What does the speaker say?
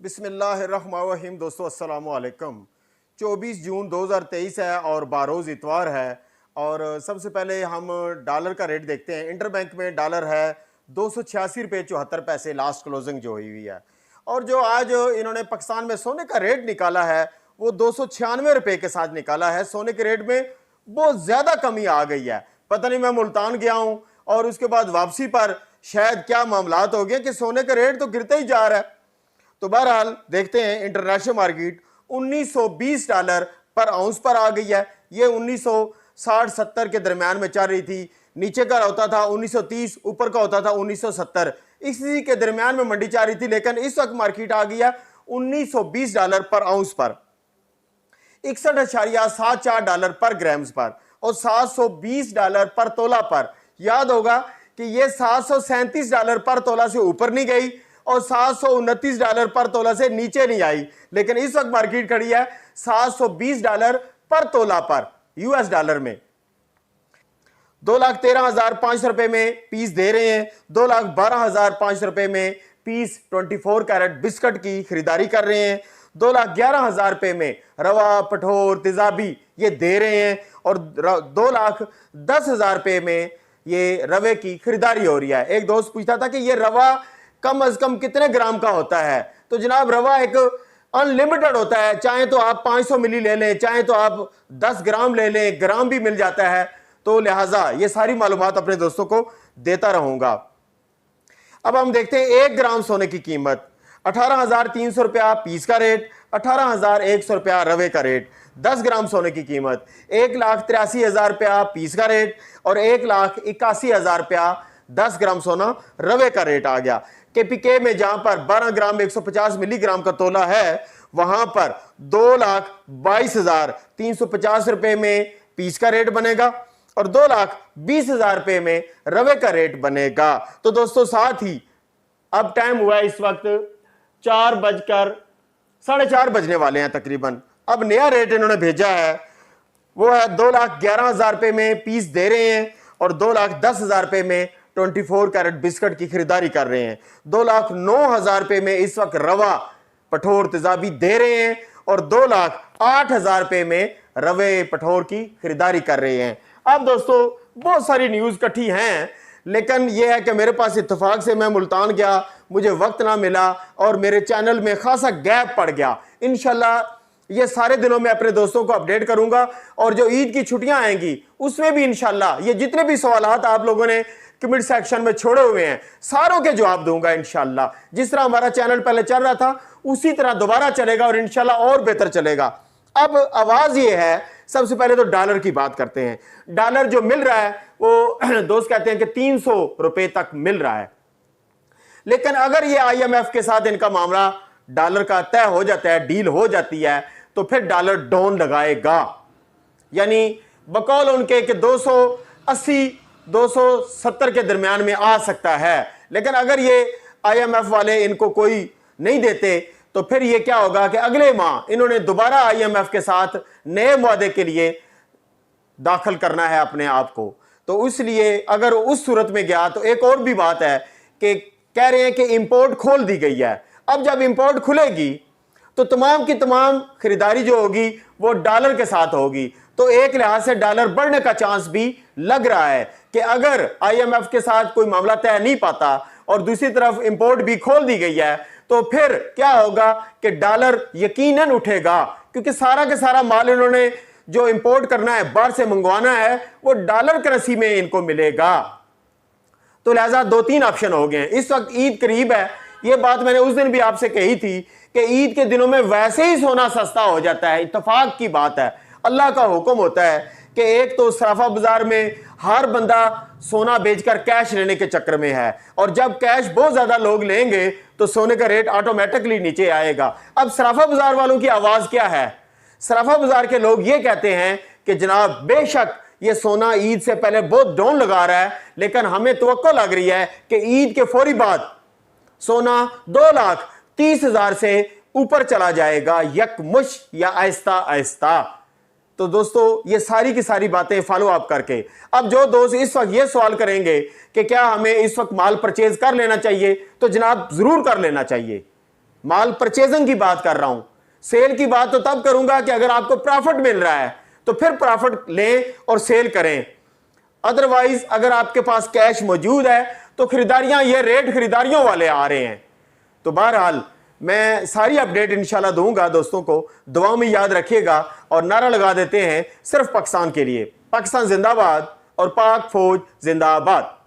बिस्मिल्लाहिर्रहमानिर्रहीम। दोस्तों अस्सलाम वालेकुम। 24 जून 2023 है और बारोज़ इतवार है। और सबसे पहले हम डॉलर का रेट देखते हैं। इंटरबैंक में डॉलर है 286 रुपये 74 पैसे, लास्ट क्लोजिंग जो हुई है। और जो आज इन्होंने पाकिस्तान में सोने का रेट निकाला है वो 296 रुपये के साथ निकाला है। सोने के रेट में बहुत ज़्यादा कमी आ गई है। पता नहीं, मैं मुल्तान गया हूँ और उसके बाद वापसी पर शायद क्या मामलात हो गए कि सोने का रेट तो गिरते ही जा रहा है। तो बहरहाल देखते हैं, इंटरनेशनल मार्केट 1920 डॉलर पर आउंस पर आ गई है। ये 1960-70 के दरमियान में चल रही थी। नीचे का होता था 1930, ऊपर का होता था 1970, इसी के दरमियान में मंडी चल रही थी। लेकिन इस वक्त मार्केट आ गई है 1920 डॉलर पर आउंस पर, 61.74 डॉलर पर ग्राम्स पर और 720 डॉलर पर तोला पर। याद होगा कि ये 737 डॉलर पर तोला से ऊपर नहीं गई और 729 डॉलर पर तोला से नीचे नहीं आई। लेकिन इस वक्त मार्केट खड़ी है 720 डॉलर पर तोला पर यूएस डॉलर में। 2,13,500 रुपए में पीस दे रहे हैं। 2,12,500 रुपए में पीस 24 कैरेट बिस्कट की खरीदारी कर रहे हैं। 2,11,000 रुपए में रवा, पठोर, तेजाबी ये दे रहे हैं। और 2,10,000 रुपए में ये रवे की खरीदारी हो रही है। एक दोस्त पूछता था कि ये रवा कम अज कम कितने ग्राम का होता है। तो जनाब, रवा एक अनलिमिटेड होता है। चाहे तो आप 500 मिली ले लें, चाहे तो आप 10 ग्राम ले लें, ग्राम भी मिल जाता है। तो लिहाजा ये सारी मालूमात अपने दोस्तों को देता रहूंगा। अब हम देखते हैं 1 ग्राम सोने की कीमत 18,300 रुपया पीस का रेट, 18,100 रुपया रवे का रेट। 10 ग्राम सोने की कीमत 1,83,000 रुपया पीस का रेट और 1,81,000 रुपया 10 ग्राम सोना रवे का रेट आ गया। केपीके में जहां पर 12 ग्राम 150 मिलीग्राम का तोला है वहां पर 2,22,350 रुपए में पीस का रेट बनेगा और 2,20,000 रुपए में रवे का रेट बनेगा। तो दोस्तों, साथ ही अब टाइम हुआ है इस वक्त 4:04 बजने वाले हैं तकरीबन। अब नया रेट इन्होंने भेजा है वो है 2,11,000 रुपए में पीस दे रहे हैं और 2,10,000 रुपए में 24 कैरेट बिस्कट की खरीदारी कर रहे हैं। 2,09,000 रुपए में इस वक्त रवा, पठोर, तेजाबी दे रहे हैं और 2,08,000 रुपए में रवे, पठोर की खरीदारी कर रहे हैं। अब दोस्तों, बहुत सारी न्यूज इकट्ठी हैं, लेकिन यह है कि मेरे पास इत्तेफाक से मैं मुल्तान गया, मुझे वक्त ना मिला और मेरे चैनल में खासा गैप पड़ गया। इंशाल्लाह ये सारे दिनों में अपने दोस्तों को अपडेट करूंगा और जो ईद की छुट्टियां आएंगी उसमें भी इंशाल्लाह ये जितने भी सवालात आप लोगों ने कमेंट सेक्शन में छोड़े हुए हैं सारों के जवाब दूंगा इंशाल्लाह। जिस तरह हमारा चैनल पहले चल रहा था उसी तरह दोबारा चलेगा और इंशाल्लाह और बेहतर चलेगा। अब आवाज ये है, सबसे पहले तो डॉलर की बात करते हैं। डॉलर जो मिल रहा है वो दोस्त कहते हैं कि 300 रुपए तक मिल रहा है। लेकिन अगर ये IMF के साथ इनका मामला डॉलर का तय हो जाता है, डील हो जाती है, तो फिर डॉलर डाउन लगाएगा। यानी बकौल उनके कि 280-270 के दरमियान में आ सकता है। लेकिन अगर ये IMF वाले इनको कोई नहीं देते तो फिर ये क्या होगा कि अगले माह इन्होंने दोबारा IMF के साथ नए मुआदे के लिए दाखिल करना है अपने आप को। तो इसलिए अगर उस सूरत में गया तो एक और भी बात है कि कह रहे हैं कि इंपोर्ट खोल दी गई है। अब जब इंपोर्ट खुलेगी तो तमाम की तमाम खरीदारी जो होगी वो डॉलर के साथ होगी। तो एक लिहाज से डॉलर बढ़ने का चांस भी लग रहा है कि अगर IMF के साथ कोई मामला तय नहीं पाता और दूसरी तरफ इंपोर्ट भी खोल दी गई है तो फिर क्या होगा कि डॉलर यकीनन उठेगा, क्योंकि सारा के सारा माल इन्होंने जो इंपोर्ट करना है, बाहर से मंगवाना है, वो डॉलर करेंसी में इनको मिलेगा। तो लिहाजा 2-3 ऑप्शन हो गए। इस वक्त ईद करीब है। ये बात मैंने उस दिन भी आपसे कही थी कि ईद के दिनों में वैसे ही सोना सस्ता हो जाता है। इत्तेफाक की बात है, अल्लाह का हुक्म होता है कि एक तो सराफा बाजार में हर बंदा सोना बेचकर कैश लेने के चक्कर में है और जब कैश बहुत ज्यादा लोग लेंगे तो सोने का रेट ऑटोमेटिकली नीचे आएगा। अब सराफा बाजार वालों की आवाज क्या है? सराफा बाजार के लोग ये कहते हैं कि जनाब, बेशक ये सोना ईद से पहले बहुत डाउन लगा रहा है, लेकिन हमें तवक्को लग रही है कि ईद के फौरी बाद सोना 2,30,000 से ऊपर चला जाएगा, यकमुश या आहिस्ता आहिस्ता। तो दोस्तों, ये सारी की सारी बातें फॉलो अप करके अब जो दोस्त इस वक्त ये सवाल करेंगे कि क्या हमें इस वक्त माल परचेज कर लेना चाहिए, तो जनाब जरूर कर लेना चाहिए। माल परचेजिंग की बात कर रहा हूं। सेल की बात तो तब करूंगा कि अगर आपको प्रॉफिट मिल रहा है तो फिर प्रॉफिट लें और सेल करें। अदरवाइज अगर आपके पास कैश मौजूद है तो खरीदारियां, ये रेट खरीदारियों वाले आ रहे हैं। तो बहरहाल मैं सारी अपडेट इंशाल्लाह दूंगा दोस्तों को, दुआ में याद रखिएगा। और नारा लगा देते हैं सिर्फ पाकिस्तान के लिए, पाकिस्तान जिंदाबाद और पाक फौज जिंदाबाद।